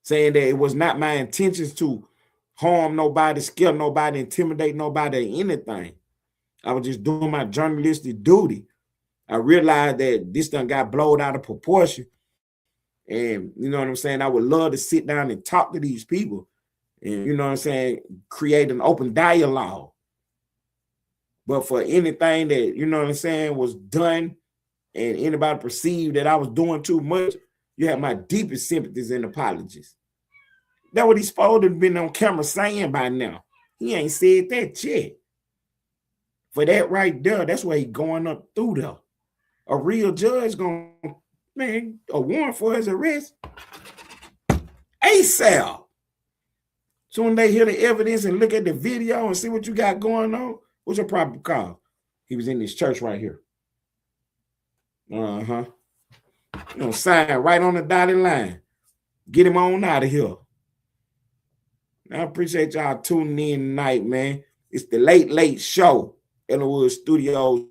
saying that it was not my intentions to harm nobody, scare nobody, intimidate nobody, or anything. I was just doing my journalistic duty. I realized that this done got blown out of proportion. And you know what I'm saying? I would love to sit down and talk to these people and, you know what I'm saying, create an open dialogue. But for anything that, you know what I'm saying, was done and anybody perceived that I was doing too much, you have my deepest sympathies and apologies. That's what he's supposed to have been on camera saying by now. He ain't said that yet. For that right there, that's why he going up through there. A real judge going, man, a warrant for his arrest. ASAP. Soon they hear the evidence and look at the video and see what you got going on. What's your probable cause? He was in this church right here. You know, sign right on the dotted line. Get him on out of here. I appreciate y'all tuning in tonight, man. It's the Late Show, Ellenwood Studios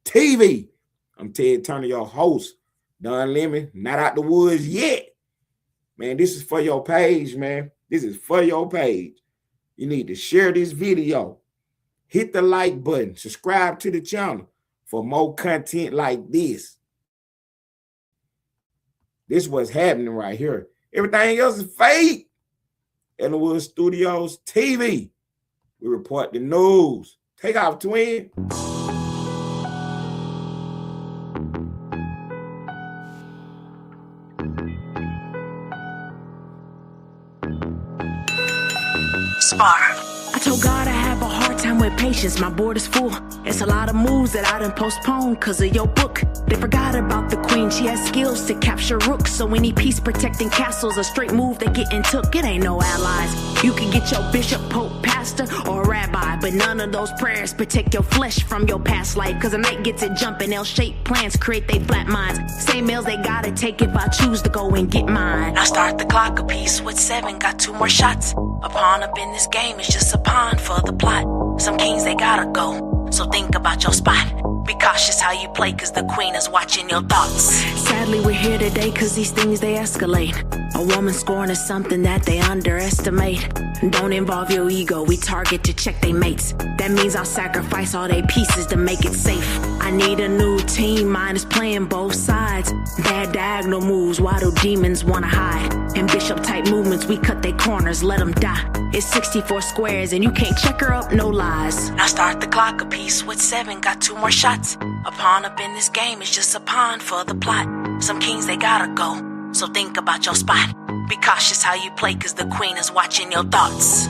TV. I'm Ted Turner, your host. Don Lemon, not out the woods yet. Man, this is for your page, man. This is for your page. You need to share this video. Hit the like button. Subscribe to the channel for more content like this. This is what's happening right here. Everything else is fake. Ellenwood Studios TV. We report the news. Take off, twin. I told God I have a hard time with patience, my board is full. It's a lot of moves that I done postponed cause of your book. They forgot about the queen, she has skills to capture rooks. So any peace protecting castles, a straight move they getting took. It ain't no allies. You can get your bishop, pope, pastor, or rabbi, but none of those prayers protect your flesh from your past life. Cause a night gets it jumping, L-shaped plans create they flat minds. Same meals they gotta take if I choose to go and get mine. Now start the clock a piece with 7, got 2 more shots. A pawn up in this game is just a pawn for the plot. Some kings they gotta go, so think about your spot. Be cautious how you play cause the queen is watching your thoughts. Sadly we're here today cause these things they escalate. A woman scorn is something that they underestimate. Don't involve your ego, we target to check they mates. That means I'll sacrifice all they pieces to make it safe. I need a new team, mine is playing both sides. Bad diagonal moves, why do demons wanna hide? In bishop type movements, we cut they corners, let them die. It's 64 squares and you can't check her up, no lies. Now start the clock a piece with 7, got 2 more shots. A pawn up in this game is just a pawn for the plot. Some kings they gotta go, so think about your spot. Be cautious how you play cause the queen is watching your thoughts.